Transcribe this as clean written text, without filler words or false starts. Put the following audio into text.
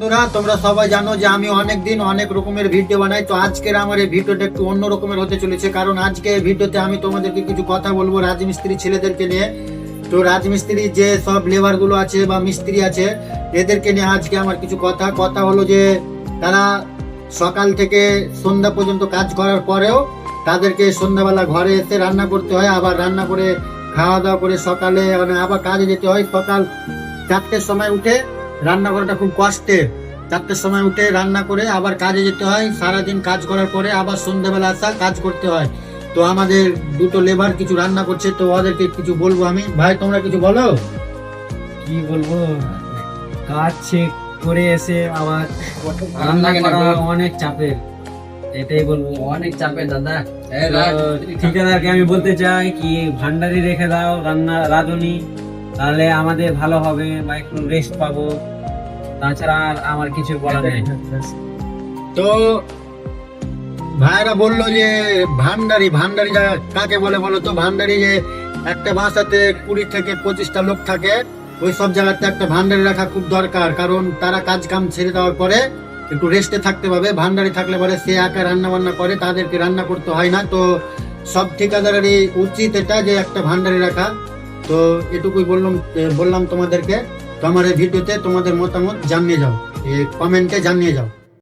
বন্ধুরা তোমরা সবাই জানো যে আমি অনেক দিন অনেক রকমের ভিডিও বানাই। তো আজকের আমার এই ভিডিওটা একটু অন্য রকমের হতে চলেছে, কারণ আজকে এই ভিডিওতে আমি তোমাদেরকে কিছু কথা বলবো রাজমিস্ত্রি ছেলেদেরকে নিয়ে। তো রাজমিস্ত্রি যে সব লেবার গুলো আছে বা মিস্ত্রি আছে এদেরকে নিয়ে আজকে আমার কিছু কথা হলো যে তারা সকাল থেকে সন্ধ্যা পর্যন্ত কাজ করার পরেও তাদেরকে সন্ধ্যাবেলা ঘরে এসে রান্না করতে হয়, আবার রান্না করে খাওয়া দাওয়া করে সকালে আবার কাজে যেতে হয়। সকাল 4টের সময় উঠে রান্না করাটা খুব কষ্টের। 4টের সময় উঠে রান্না করে আবার কাজে যেতে হয়, সারাদিন কাজ করার পরে আবার সন্ধ্যাবেলা আসা কাজ করতে হয়। তো আমাদের দুটো লেবার কিছু রান্না করছে, তো ওদেরকে কিছু বলবো আমি। ভাই তোমরা কিছু বলো। কি বলবো, কাজ চেক করে এসে আবার রান্না করা অনেক চাপের, এটাই বলবো, অনেক চাপের দাদা। তো ঠিকাদারকে আমি বলতে চাই কি ভান্ডারি রেখে দাও রান্না রাঁধুনি, তাহলে আমাদের ভালো হবে বা একটু রেস্ট পাবো। তাছাড়া আর আমার কিছু বলার নেই। তো ভাইরা বললো যে ভান্ডারি কাকে বলে বলো তো? ভান্ডারি যে একটা বাসাতে 20 থেকে 25টা লোক থাকে, ওই সব জায়গাতে একটা ভান্ডারি রাখা খুব দরকার, কারণ তারা কাজ কাম ছেড়ে দেওয়ার পরে একটু রেস্টে থাকতে পারবে। ভান্ডারি থাকলে পরে সে একা রান্না বান্না করে, তাদেরকে রান্না করতে হয় না। তো সব ঠিকাদারেরই উচিত এটা যে একটা ভান্ডারি রাখা। তো এটুকুই বললাম তোমাদেরকে। তো আমার এই ভিডিওতে তোমাদের মতামত জানিয়ে যাও, কমেন্টে জানিয়ে যাও।